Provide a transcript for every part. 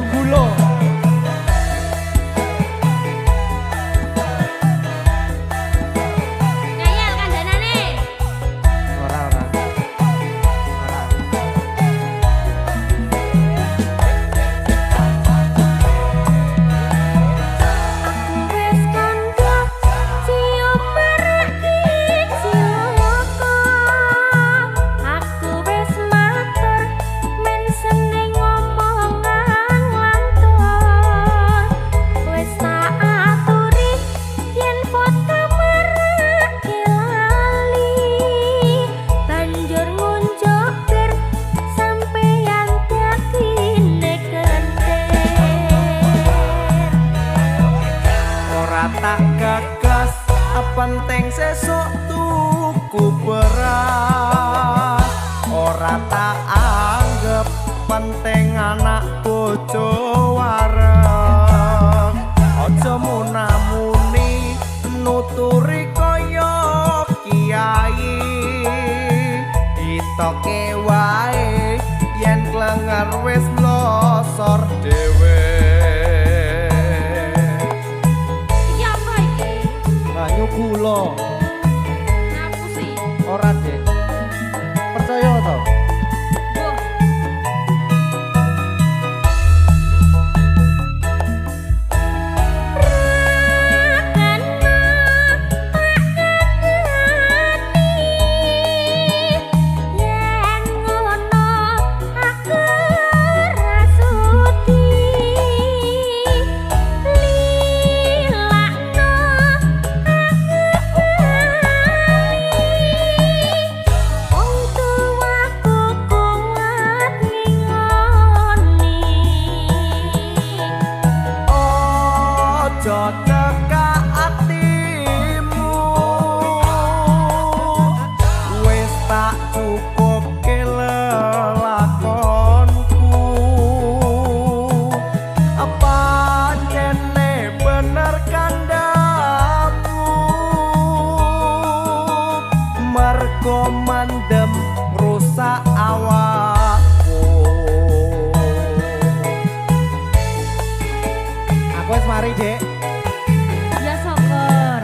banyu gula. Ngayal kandhanane. Ora. Wis kandha cium mereki cilaka. Aku wis matur men seneng ngomongan lantur. Wis tak aturi yen foto mereki lali. Banjur ngunjuk bir sampeyan dadine kentir. Ora tak gagas penting sesuk tuku beras. Ora tak anggap penting anak bojo wareng. Aja munamuni nuturi kaya kiai. Ditoke wae yen klenger wis losor dhewe. Iki apa iki? Banyu gula. Ngapusi. Ora, Dek. Percaya to? Mbuh. Yen ngono aku rasuti lilakno aku wong tuaku kuat ngingoni. Ojo cekak atimu. Wis tak cukup lelakonku. Pancene bener kandhamu. Mergo mandem rusak awakku. Aku wis mari, Dek. Ya syukur.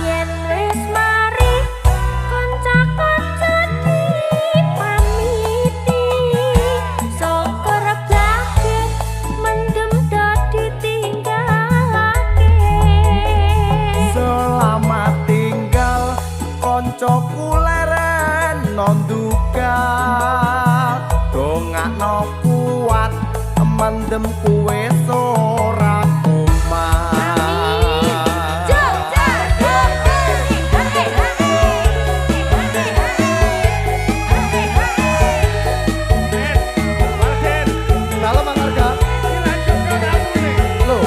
Yen wis mari kanca-kanca dipamiti. Syukur blake mendem dadi tinggalake. Selamat tinggal koncoku leren nonduga. Dongakno kuat mendem kuwe ora kumat. Jogja, Kalau Mang Arga, lho,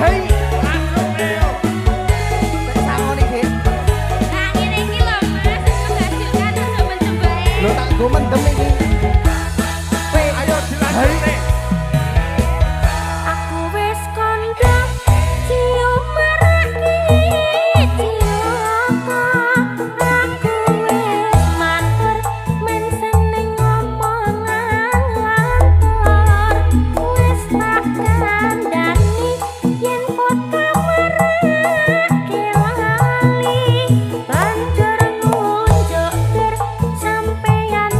hei, sangoni, Dek. Lho tak go mendem iki. Ayo dilanjut. Aku wis kandha cium mereki cilaka. Aku wis matur men seneng ngomongan lantur. Wis tak kandhani yen foto mereki lali. Banjur ngunjuk bir sampeyan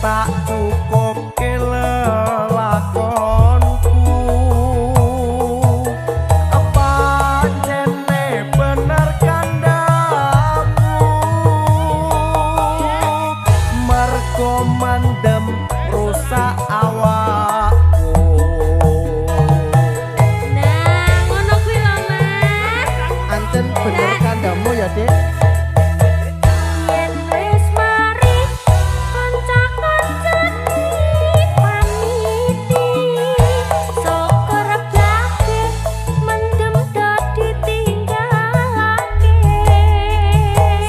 tak cukupke lelakonku pancene bener kandhamu mergo mendem rusak awakku. Nah, ngono kuwi lho, Mas. Anten bener kandhamu ya, Dik. Yen wis mari kanca-kancane pamiti syukur bae mendem dadi tinggalake.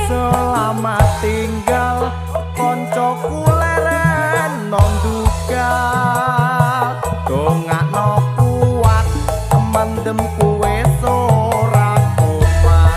Selamat tinggal koncoku leren non duka dongakno kuat mendem kuwe ora kumat.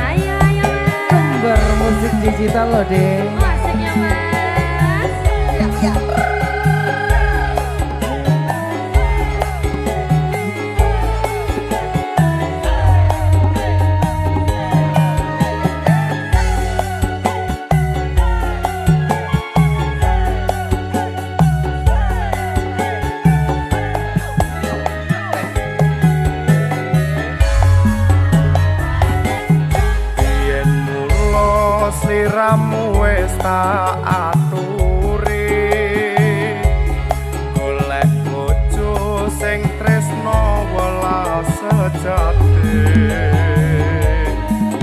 Ayo ayo Mas. Kembar musik digital loh, Dik. Oh, asik ya Mas. Yen mulo sliramu wis tak aturi golek bojo sing tresno welas sejati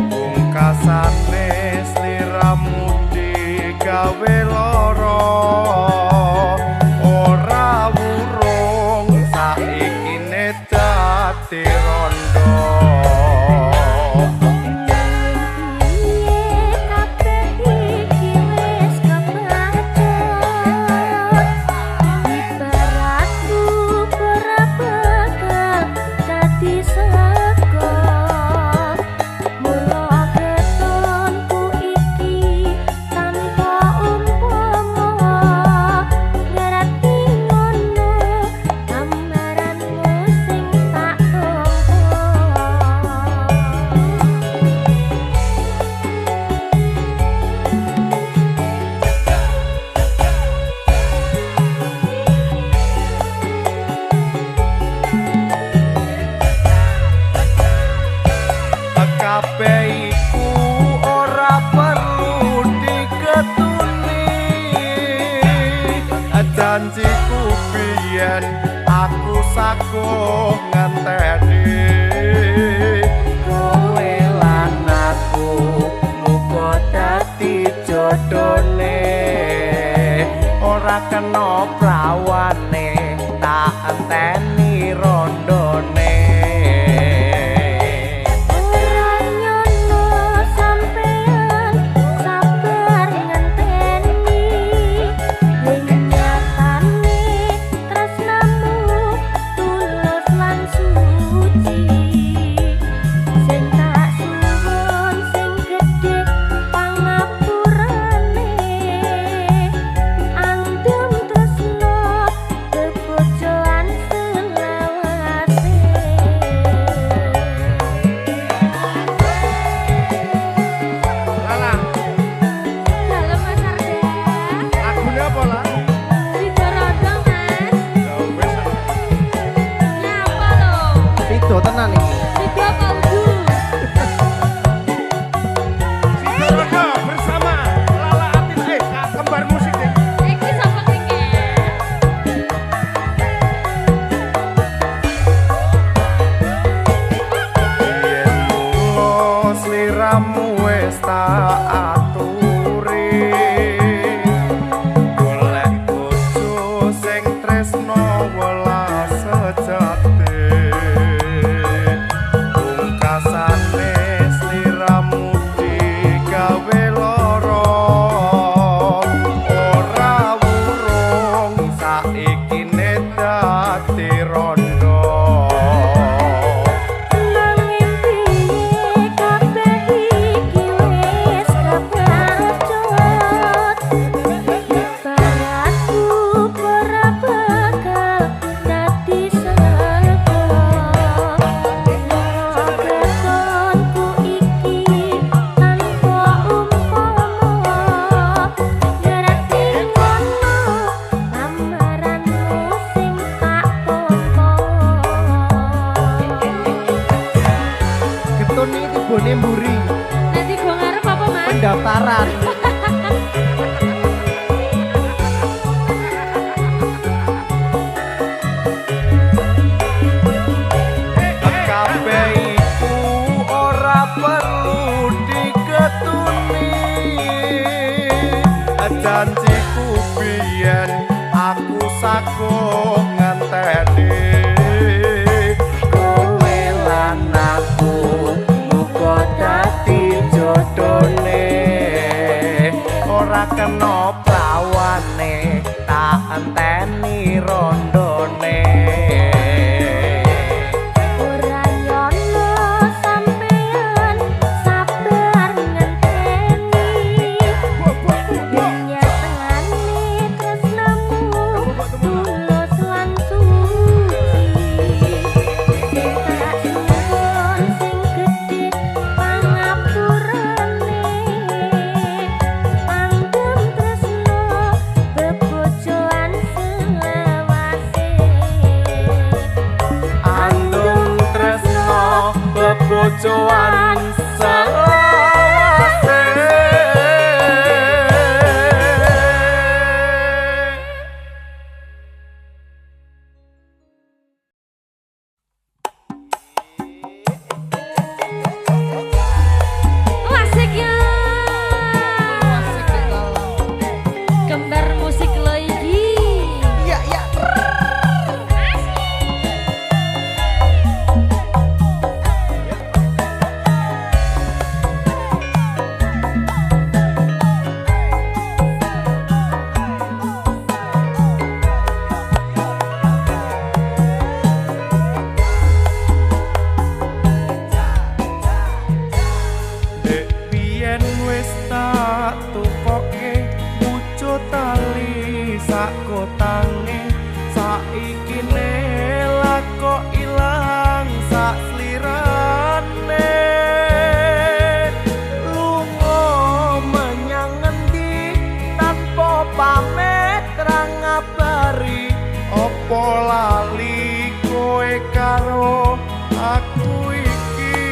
pungkasane sliramu digawe lara ora wurung saiki ne dadi rondo. Kabeh iku ora perlu diketuni janjiku biyen aku saguh ngenteni kowe lan aku muga dadi jodhone ora kena prawane tak enteni rondone. Sido tenan iki. Sido apa udu? Sido bersama Lala Atin kembar musik deh. Iki sapa iki? Yen mulo sliramu wis tak aturi golek bojo sing tresno welas sejati pungkasane sliramu digawe lara kotoran. Kabeh iku ora perlu diketuni. Janjiku biyen aku sago ngenteni. Kowe lan aku muga dadi jodhone. Ora kena prawane tak enteni rondone. Ora nyono sampean sabar ngenteni. Dunia tengane tresnamu tulus lan suci. Sing tak nyuwun sing gedhe pangapurane. Anggem tresno bebojoan selawase. Andung tresno bebojoan selawase. Asik ya. Kembar musik lo iki. Iya iya. Dek biyen wis tak tukoke pucuk tali sak kotange. Saiki nelak kok ilang sak slirane. Lunga menyang ngendi tanpa pamit ra ngabari. Apa lali kowe karo aku iki?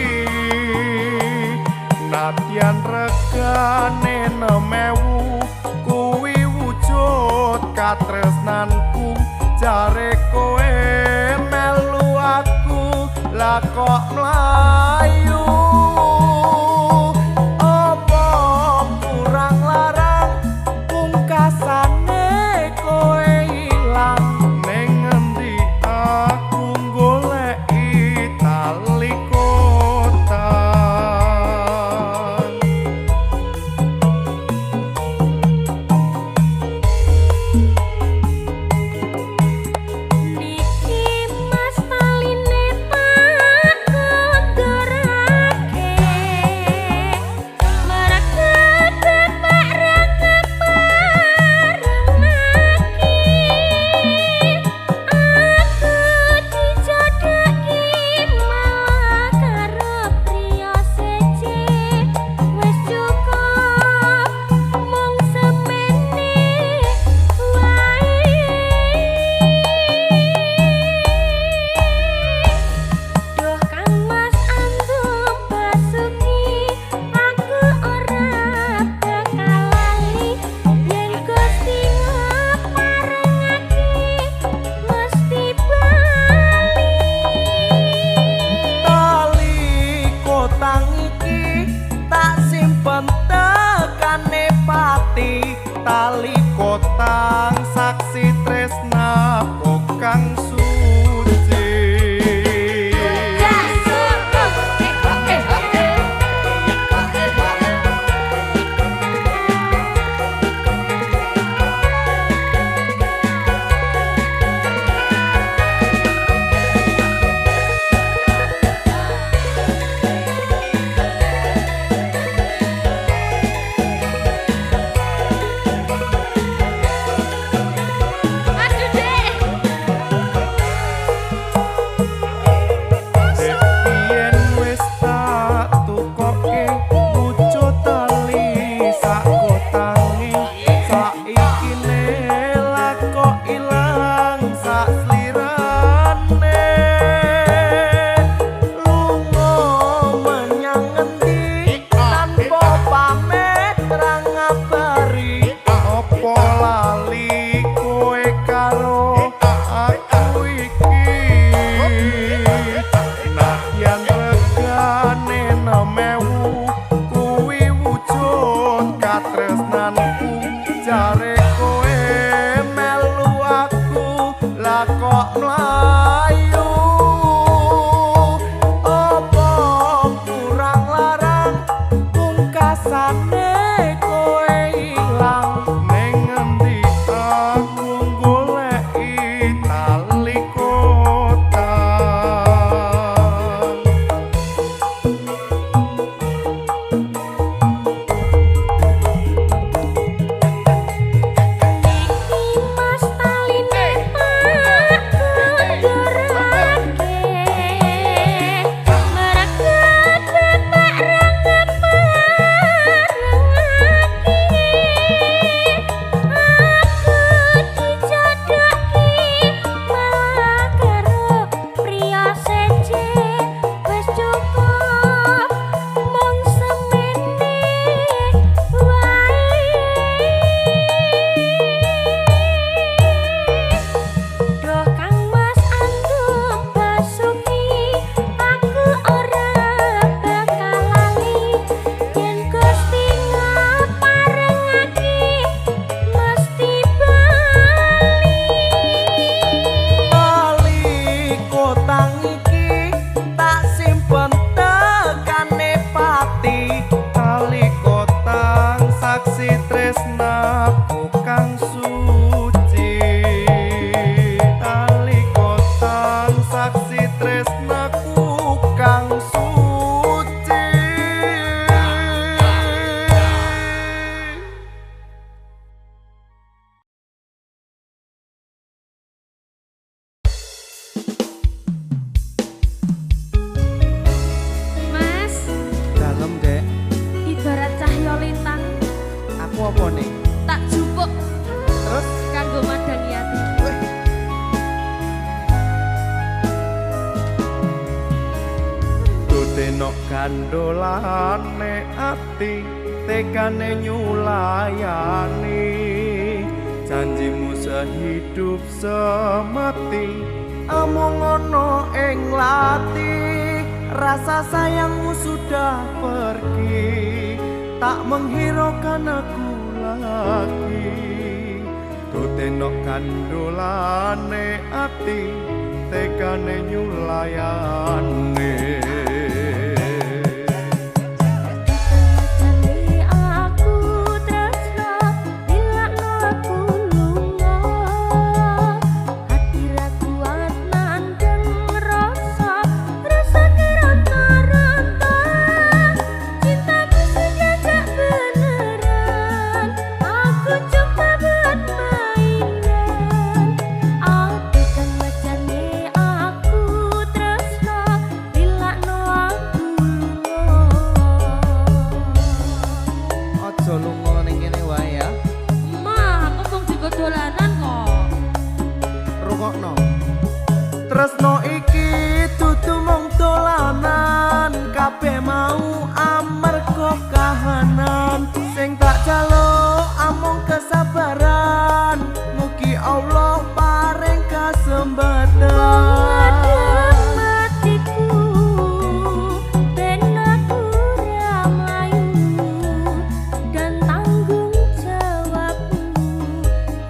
Nadyan regane 6.000 kuwi wujud katresnanku. Jare kowe melu aku lah kok mlayu. Apa kurang larang pungkasane kowe ilang. Ning ngendi aku goleki tali kotan. Niki mas taline tak kondorake. Marake bapak rangga bareng lagi. Aku dijodohke malah karo priya siji. Wis cukup mung semene wae. Duh Kang Mas antum basuki, aku ora bakal lali. Yen Gusti ngeparengake mesti bali. Tali kotang iki tak simpen tekane pati. Tali kotang saksi tresna kang suci. arek kowe melu aku lah kok mlayu opo kurang larang pungkasane kowe ilang ning endi aku goleki tali kotang. Mas taline pak kudurake mereget bebek rangan aku dijodohke malah karo priya seje wis cukup mung semene wae. Duh Kang Mas antum basuki aku ora bakal lali yen Gusti ngaparengake mesti bali. Tali kotang iki tak simpen tekane pati tali kotang saksi tresnaku kang suci tali kotang saksi tresnaku kang suci. Mas, Dalem, Dek. ibarat cahya lintang Aku apa nih? tak jupuk Terus kanggo madangi ati. Tutenok gandolane ati tekane nyulayani janjimu sehidup semati amung ono ing lati rasa sayangmu sudah pergi tak menghiraukan aku lagi. Tutenok gandolane ati tekane nyulayani. Jane aku tresno dilakno aku lunga ati ra kuat nandeng rasa keronta-ronta cintaku sudah gak beneran aku coba buat mainan aku kan macane aku tresno dilakno aku lunga. ojo lunga ning kene wae ya. Ma, aku mung digo dolanan kok. Rungokno. Tresno iki dudu mung dolanan kabeh mau amarga kahanan sing tak jaluk amung kesabaran mugi Allah paring kasembatan. Matiku ben aku ramayu dan tanggung jawabmu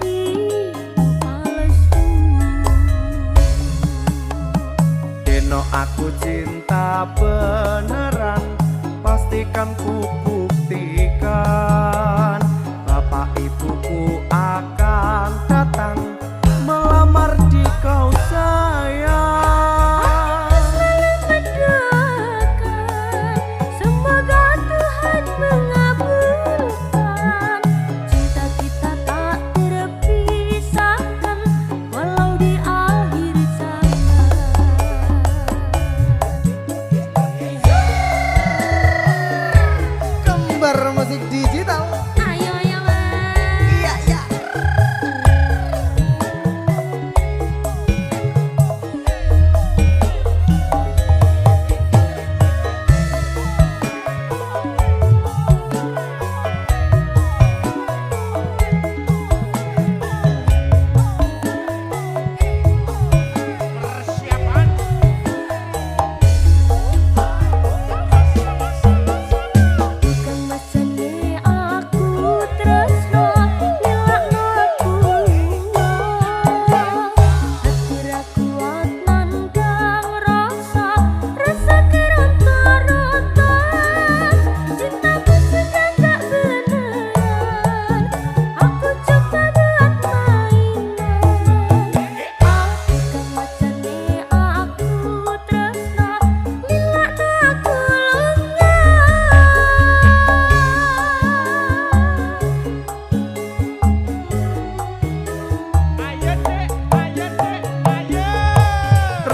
iku palsu. Deno aku cinta beneran pastikan ku buktikan bapak ibuku akan datang melamar di kau sayang. Selalu mendoakan semoga Tuhan mengabulkan cinta kita tak terpisahkan walau di akhir zaman.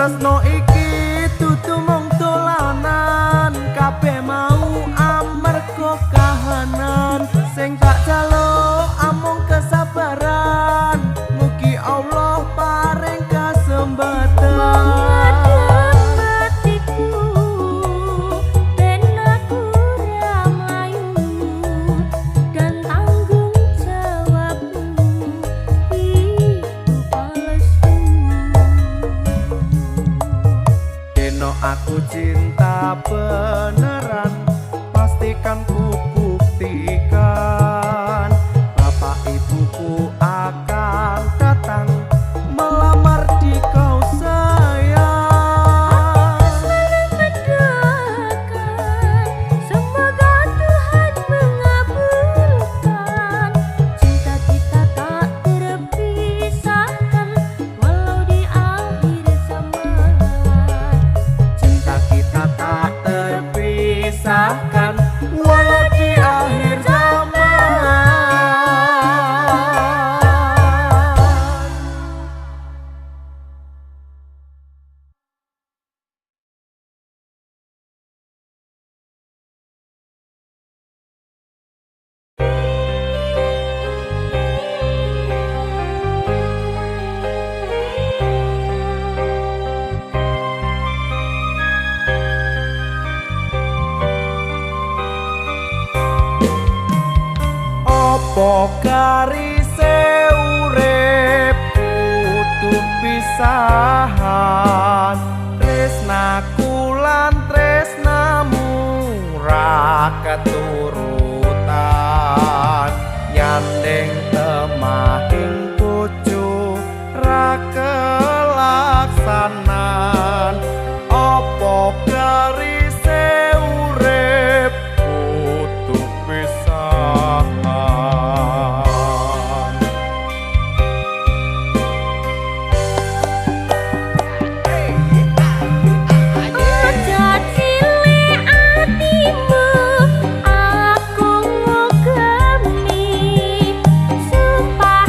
Tresno iki dudu mung dolanan, kabeh mau amarga kahanan. Sing tak jaluk amung kesabaran, mugi Allah paring kasembatan. Aku cinta beneran, pastikan ku buktikan. Bapak ibuku akan datang melamar di kau sayang. Semoga Tuhan mengabulkan. Cinta kita tak terpisahkan walau di akhir zaman. Kita tak terpisahkan walau di akhir zaman. Apa garise urip kudu pisahan, tresnaku lan tresnamu ra keturutan. Yandeng temahing bojo ra kelaksanan. Apa garise urip kudu pisahan. Aku ngugemi sumpah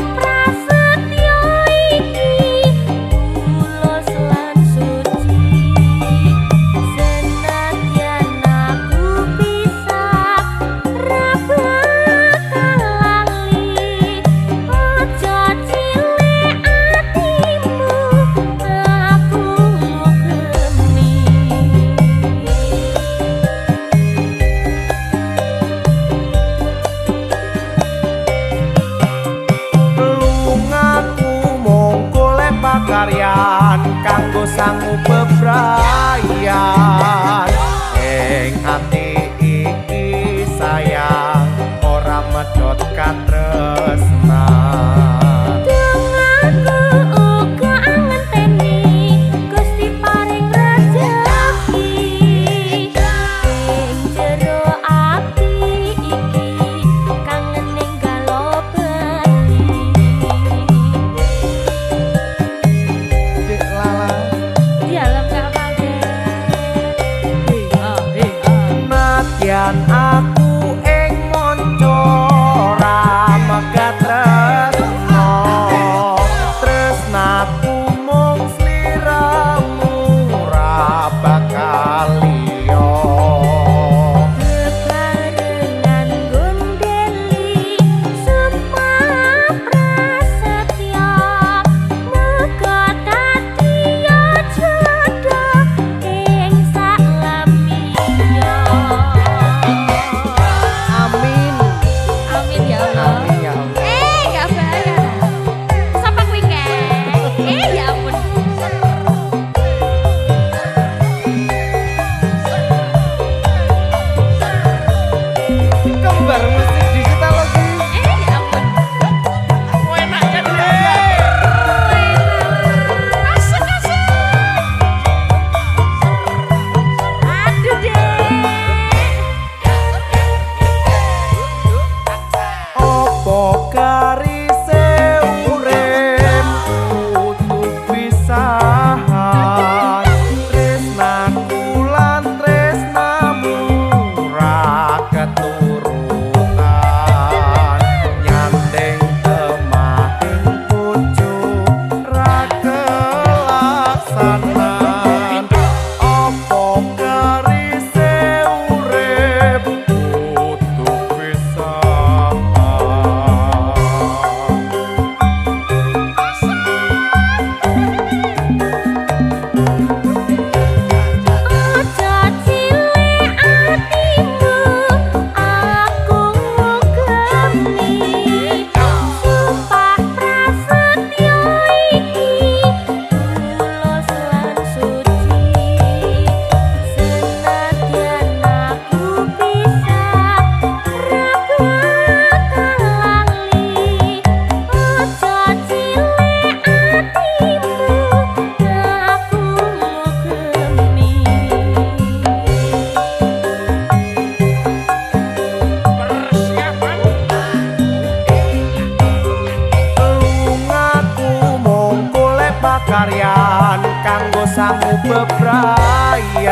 pakaryan kanggo sangu bebrayan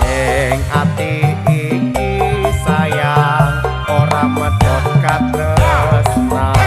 ing ati iki sayang ora medhot katresnan.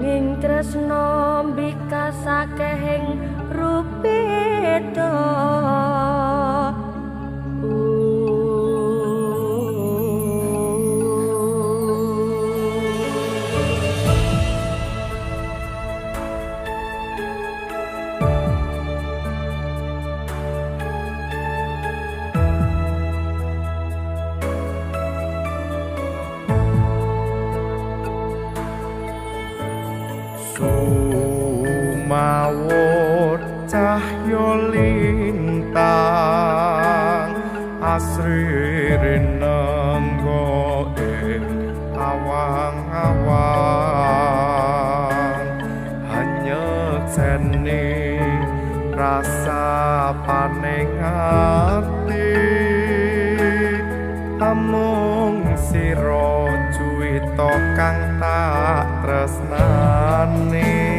Nanging tresno mbikasakehing rupeda Sumawur cahya lintang asri rinenggo ing awang-awang hanyetseni rasa paning ati amung sira cuwita kang tak tresnani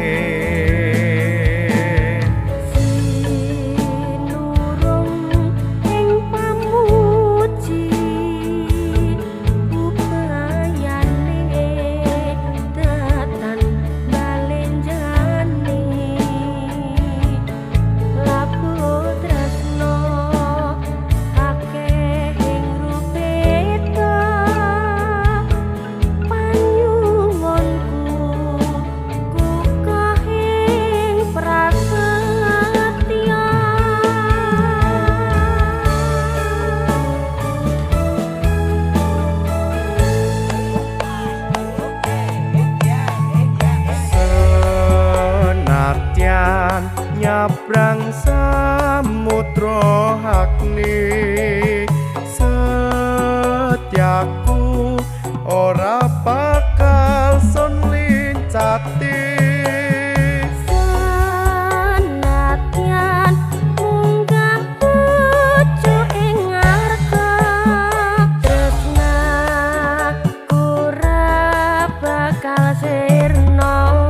nyabrang samudra agni setyaku ora bakal sun lincati senadyan munggah pucuk ing arga tresnaku ora bakal sirna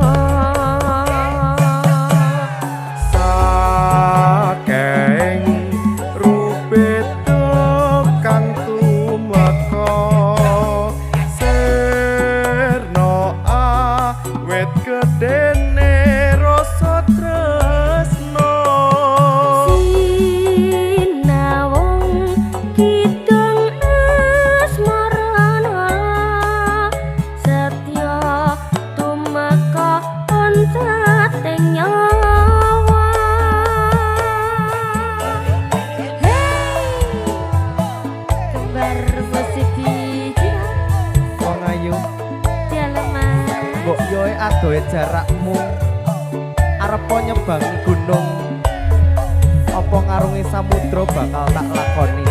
gedene rasa tresno sinawung kidung asmarana setya tumeka oncating nyawa kembar musik biji wong ayu mbok yoe adohe jarakmu arep nyebangi gunung apa ngarungi samudra bakal tak lakoni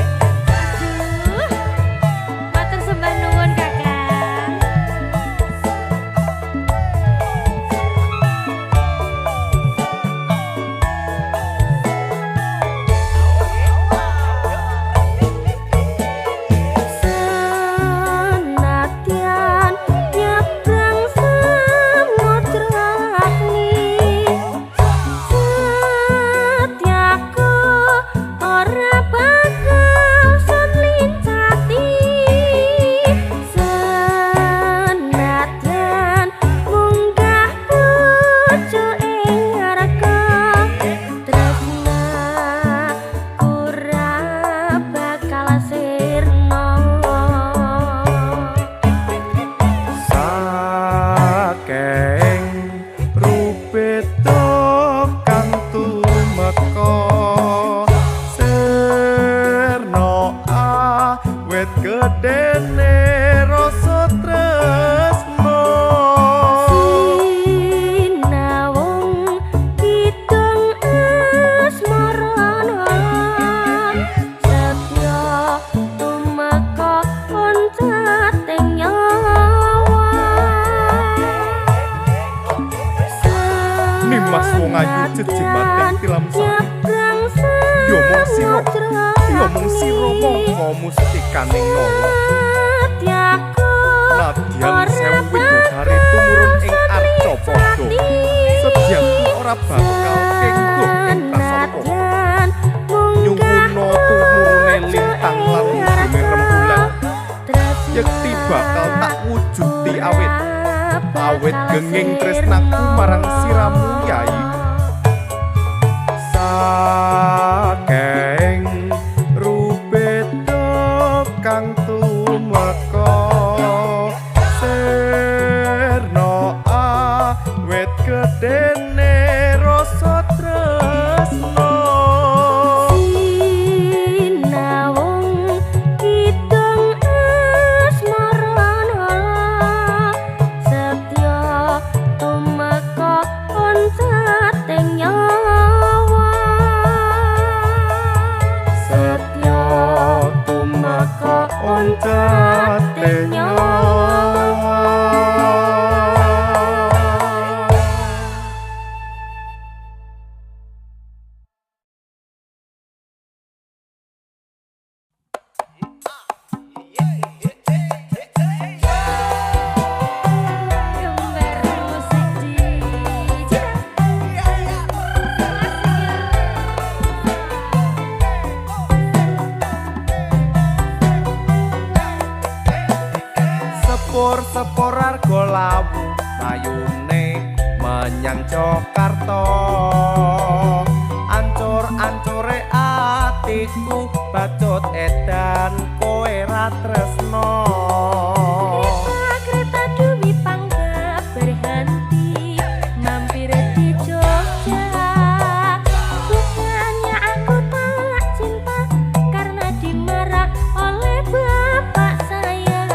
matur sembah nuwun Kakang senadyan nyebrang setyaku ora bakal sun lincati senadyan munggah pucuk ing arga tresnaku ora bakal sirna saking rupeda kang tumeka sirna awit gedene rasa tresno sinawung kidung asmarana setya tumeka oncating nyawa Nimas wong ayu jejemateng tilam sari yo mung sira mongko mustikaning nala nadyan sewu widodari tumurun ing arca padha sedyaku ora bakal kengguh ing tasapa nyuwuna tumurune lintang lan ujune rembulan yekti bakal tak wujuti awit awit genging tresnaku marang siramu yai saking rubeda kang tumeka sirna awit gedene rasa tresna sepur arga lawu ayune menyang Jakarta ancur-ancure atiku bacut edan kowe ra tresno Kereta duwi panggap berhenti mampir di Jogja bukannya aku tak cinta karena dimarah oleh bapak saya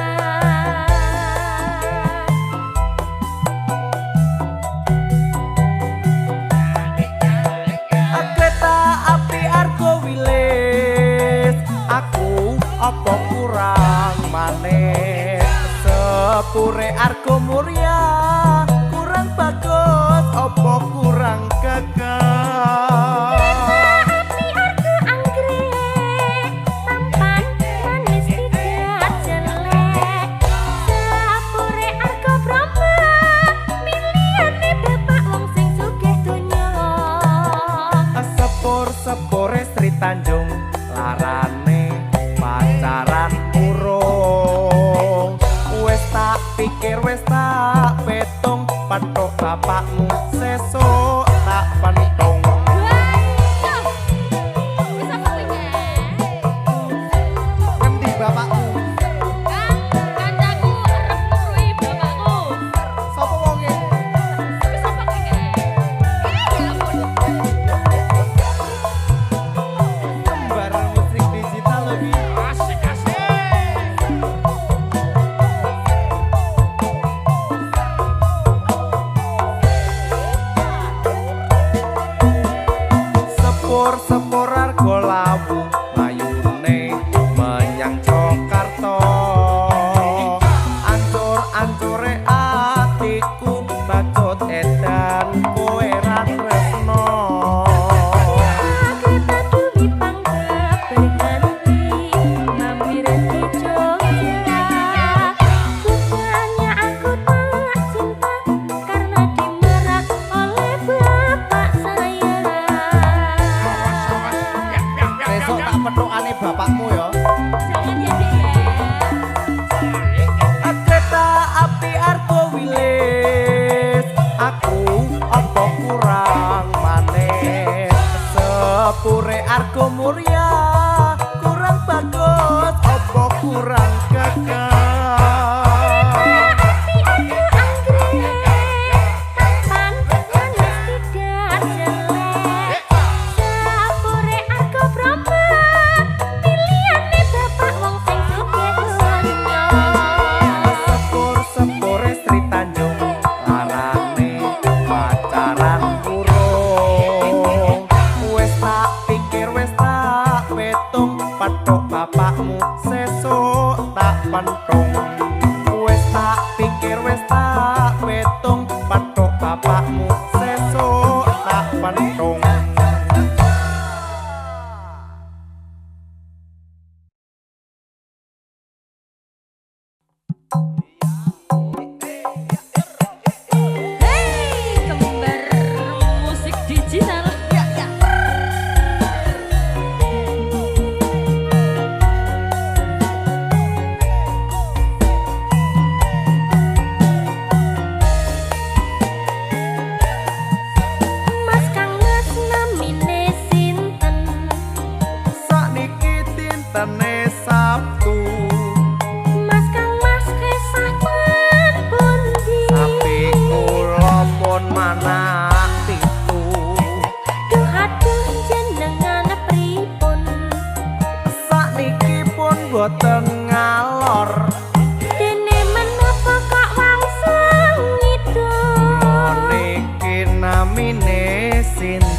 kereta api argo wilis aku apa kurang maneh sepure argo muria kurang bagus apa kurang gagah api argo anggrek tampan manis tidak jelek sepure argo Brahma miliane bapak wong sing sugih donya sepure Sri Tanjung larane pacaran urung wis tak pikir wis tak petung patok bapakmu sesuk tak pentung ngendi bapakmu kancaku arep nuruhi bapakku sapa wonge wis apa iki kembar musik digital lagi asik-asik sepur arga lawu ayune menyang Jakarta ancur-ancure atiku bacut edan kowe ra tresno kereta duwi panggap berhenti mampir di Jogja bukannya aku tak cinta karena dimarah oleh bapak saya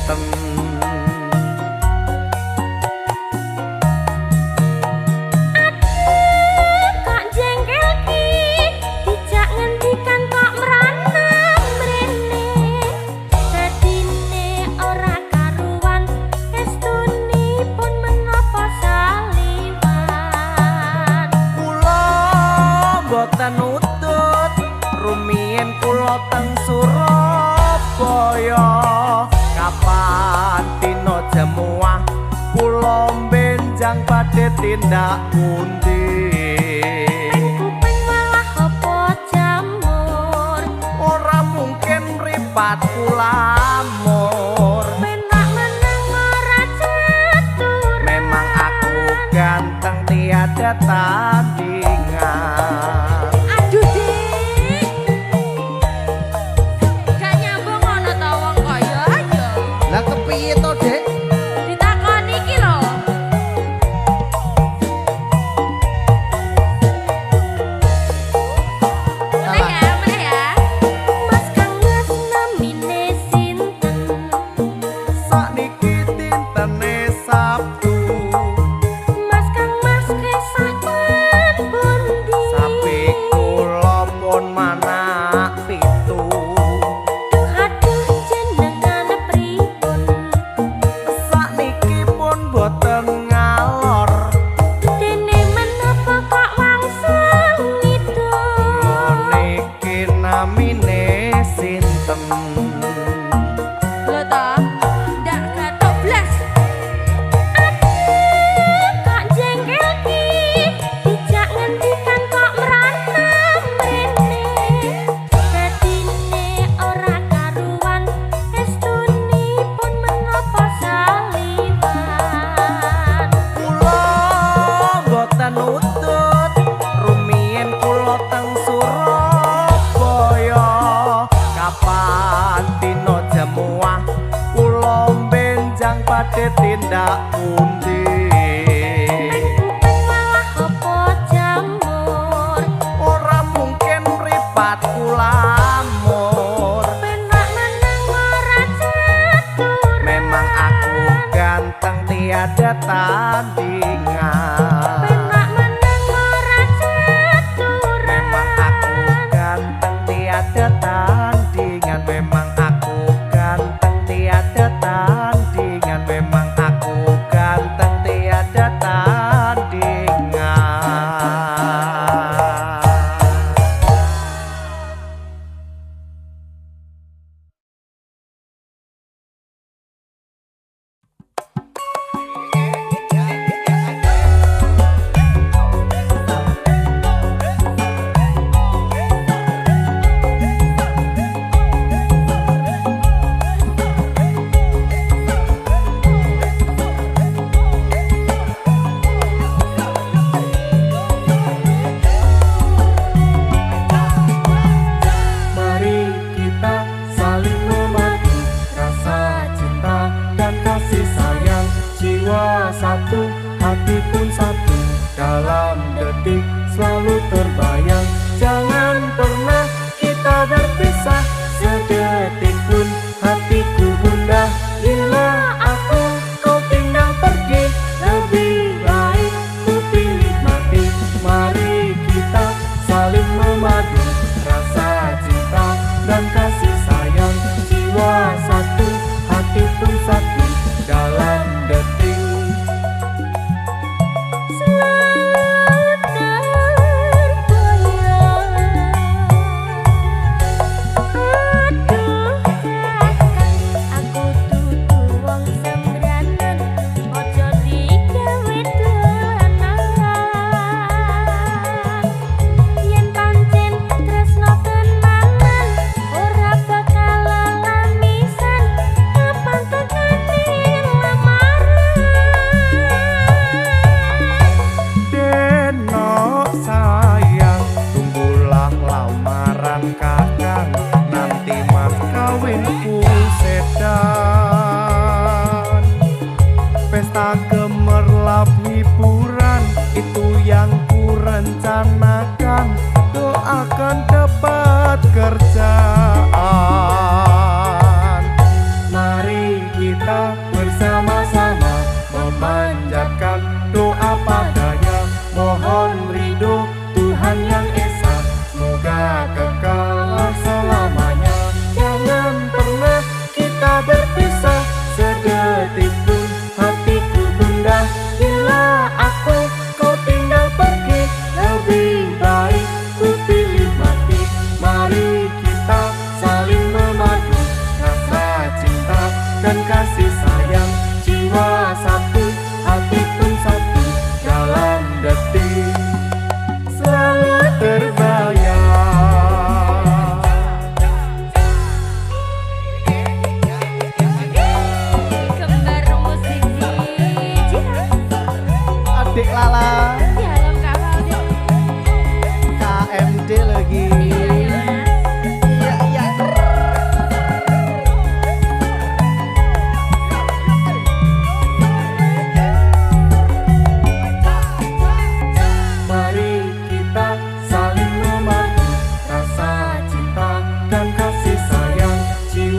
sinten. Kok jengkel ki dijak ngendikan kok merana mrene dadine ora karuan estunipun menapa saliwan Kula boten utut rumiyin kula teng Surabaya kapan dina jemuah kula benjang badhe tindak pundi kuping malah apa jamur ora mungkin mripat kulamur penak menang ora catur memang aku ganteng tiada tandingan. aduh dik gak nyambung ana ta wong kaya ayo Lah kepiye to, Dek? ditakoni iki lho Meneh ya Mas Kang Mas namine sinten Sakniki dintene Sabtu Mas Kang Mas kesah ten pundi sapi kula pun manak pitu Duh aduh jenengan pripun sakniki pun boten ngalor dene menapa kok wangsung ngidul niki namine sinten Lho ta, ndak gatok blas. Kok jengkel ki, dijak ngendikan kok merana mrene. Dadine ora karuan, estunipun menapa saliwan. kula boten utut rumiyin kula teng Surabaya kapan dina jemuah kula benjang badhe tindak pundi Kuping malah apa jamur, ora mungkin mripat kulamur penak menang ora catur. memang aku ganteng tiada tandingan Penak menang ora catur. memang aku ganteng tiada tandingan memang aku ganteng tiada tandingan memang aku ganteng tiada tandingan Mari kita saling memadu rasa cinta dan kasih sayang jiwa satu hati pun satu dalam detik selalu terbayang jangan pernah kita berpisah sedetik pun hatiku gundah bila aku kau tinggal pergi lebih baik ku pilih mati mari kita saling memadu rasa cinta dan kasih sayang jiwa satu hati pun satu dalam detik kerjaan. Mari kita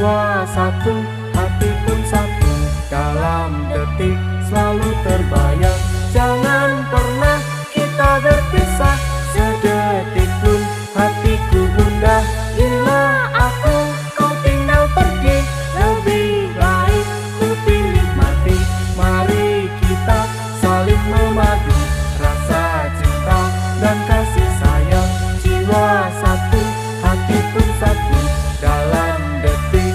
jiwa satu, hati pun satu. Dalam detik selalu terbayang, jangan pernah kita berpisah sedetik pun. Hatiku gundah bila aku kau tinggal pergi, lebih baik ku pilih mati. Mari kita saling memadu, rasa cinta dan kasih sayang. Jiwa satu, hati pun satu. Dalam detik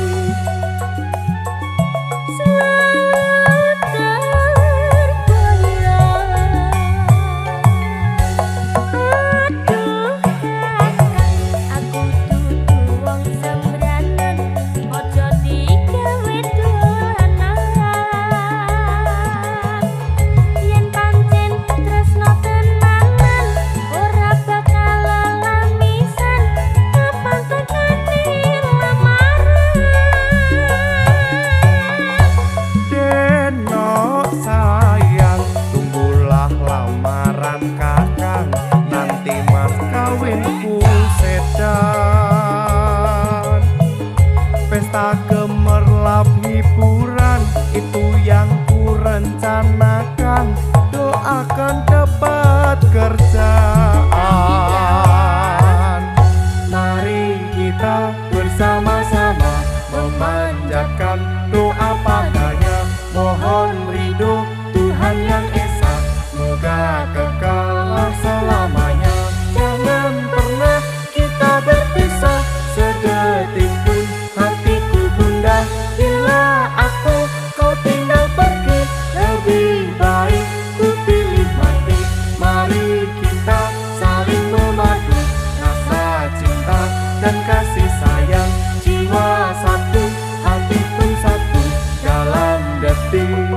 pesta gemerlap hiburan, itu yang ku rencanakan. Doakan dapat kerjaan. Mari kita bersama-sama memanjatkan doa padanya. Mohon ridho Tuhan yang esa, semoga kekal selamanya. Jangan pernah kita berpisah sedetik pun. Hatiku gundah bila aku kau tinggal pergi, lebih baik ku pilih mati. Mari kita saling memadu, rasa cinta dan kasih sayang. Jiwa satu, hati pun satu. Dalam detik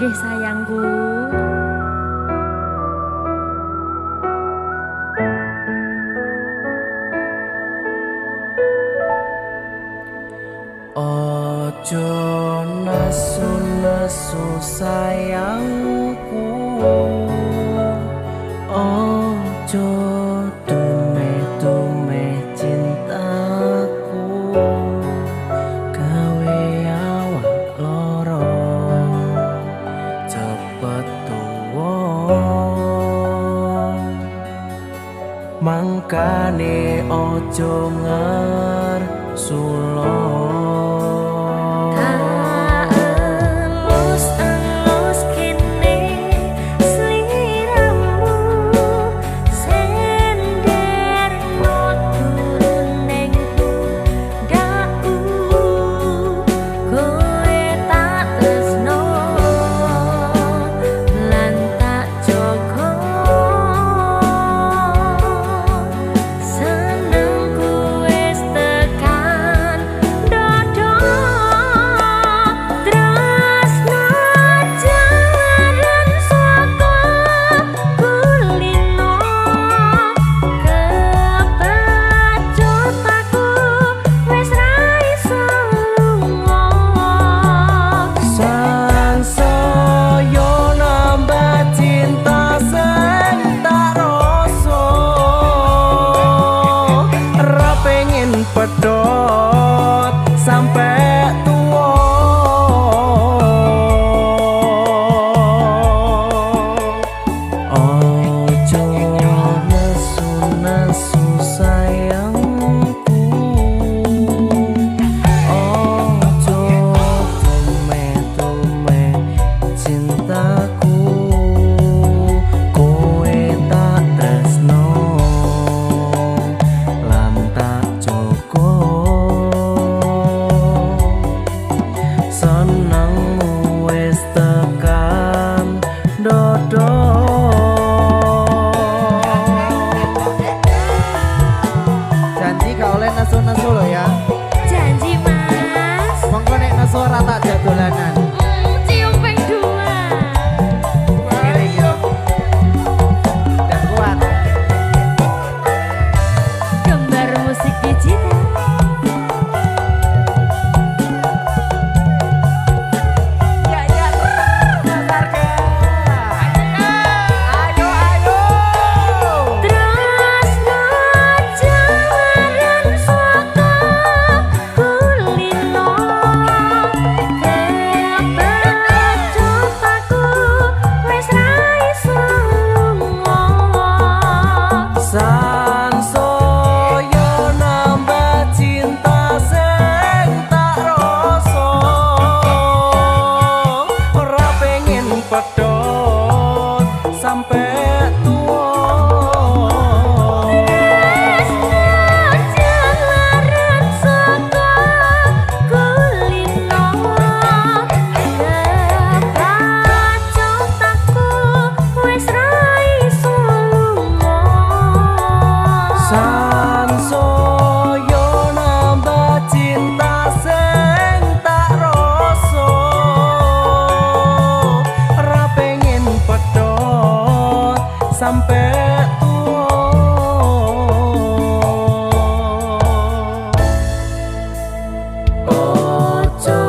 Nggih sayangku. Ojo nesu-nesu sayangku, ojo dumeh-dumeh cintaku, gawe awak loro cepet tuwa. Mangkane ojo ngersulo. Pedot sampai tua. Ojo nesu-nesu sayangku, ojo dumeh-dumeh cintaku, kowe tak tresno lan tak joko. Senengmu wis tekan dodo. Janji gak oleh nesu-nesu lo ya. Janji Mas. Mongko nek nesu ora tak jak dolanan. Cium ping 2. Kiri yo. Dan kuat. Gambar musik digital. Sampai tua. Ojo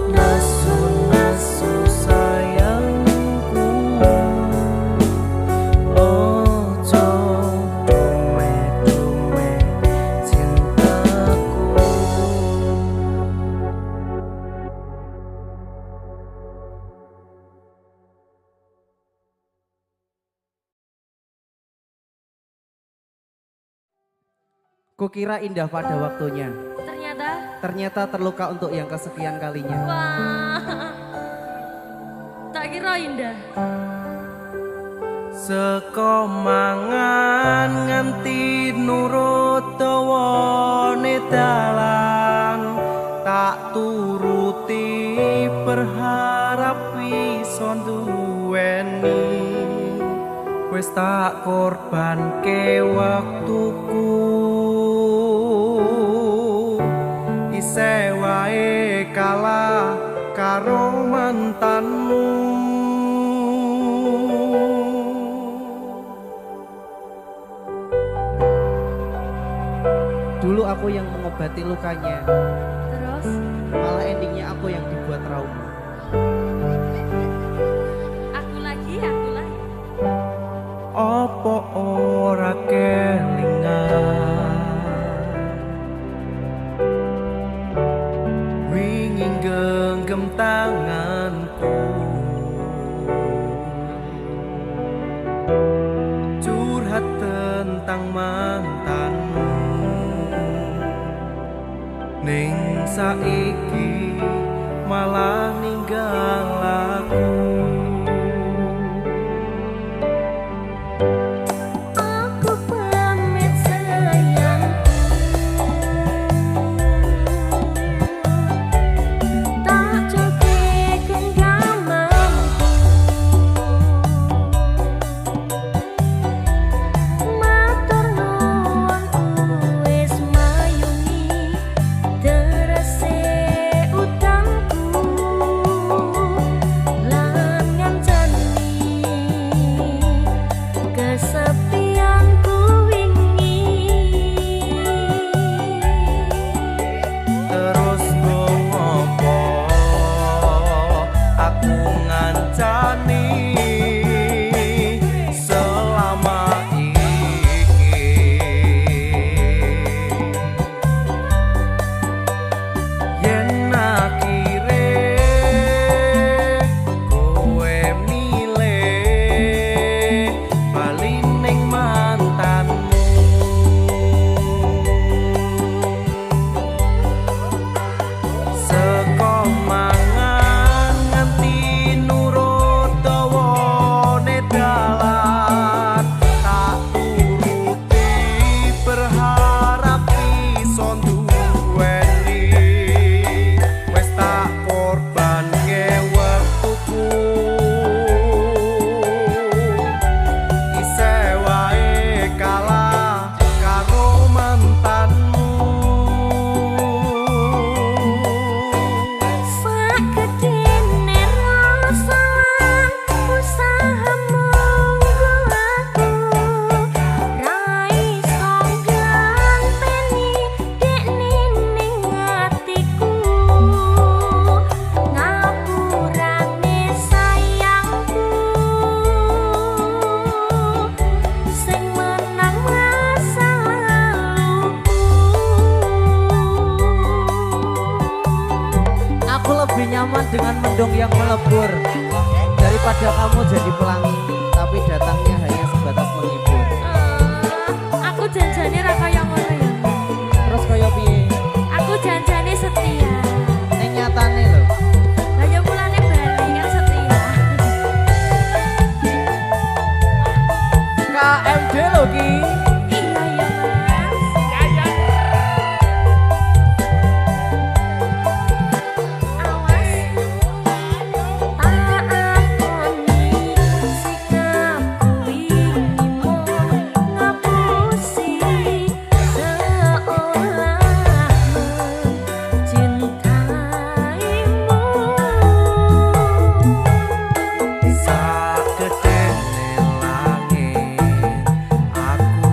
nesu-nesu sayangku, ojo dumeh-dumeh cintaku. Kukira indah pada waktunya. Ternyata terluka untuk yang kesekian kalinya. Wah. Tak kira indah. Seko mangan nganti nurut dawane dalan, tak turuti berharap iso duweni. Wis tak korbanke waktuku, isih wae kalah karo mantanmu. aku yang mengobati lukanya. Terus Malah endingnya aku yang dibuat trauma. aku lagi. Apa ora kelingan wingi genggam tanganku curhat tentang mantanmu ning saiki malah ninggal aku. Aku pamit sayangku, tak cukup genggamanku. Matur nuwun wis mayungi terese utangku lan ngancani kesepianku wingi. Terus ngopo aku ngancani selama iki yen akhire kowe milih bali ning mantanmu. Seko mangan nganti nurut dawane dalan tak turuti berharap iso duweni wis tak korbanke wektuku isih wae kalah karo mantanmu. Sakedene rasa lan usahamu nggo aku ra iso nglanteni dekne ning atiku. Ngapurane sayangku sing menang masa laluku. Aku lebih nyaman dengan mendung yang melebur daripada kamu jadi pelangi, tapi datangnya hanya sebatas menghibur. Aku janjane ra kaya ngono ya. Terus kaya piye? Aku janjane setia. Ning nyatane lho. Lah ya mulane bali kan setia. KMD lho ki. Iya ya Mas. Awas. Tak akoni sikapku wingi mung ngapusi seolah mencintaimu. Sakedene langit aku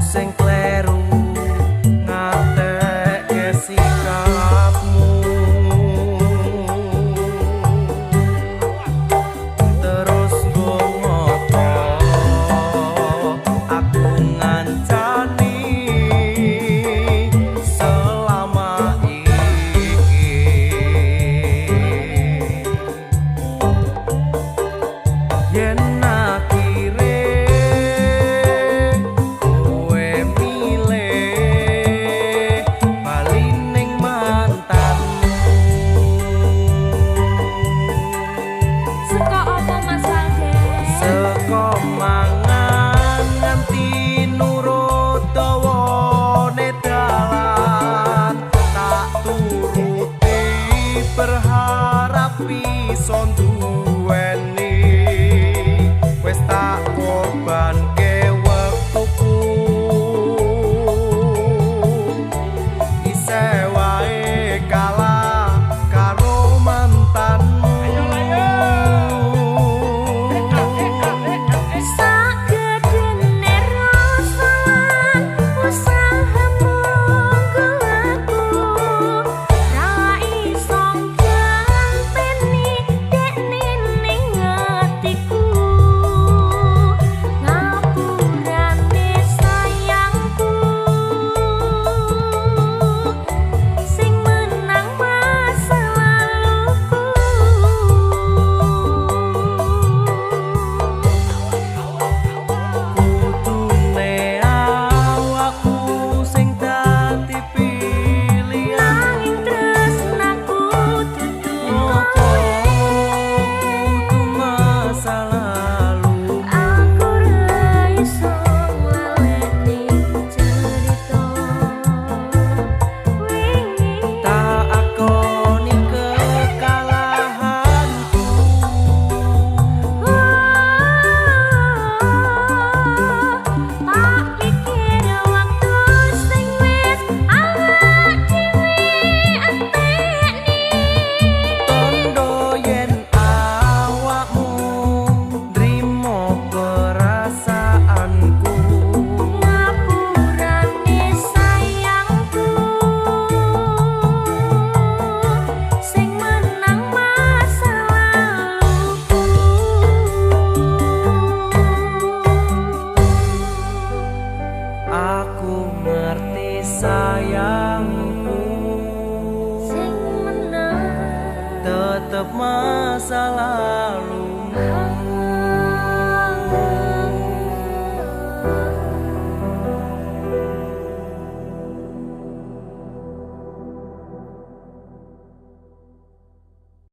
sayangku, sing menang tetep masa lalu.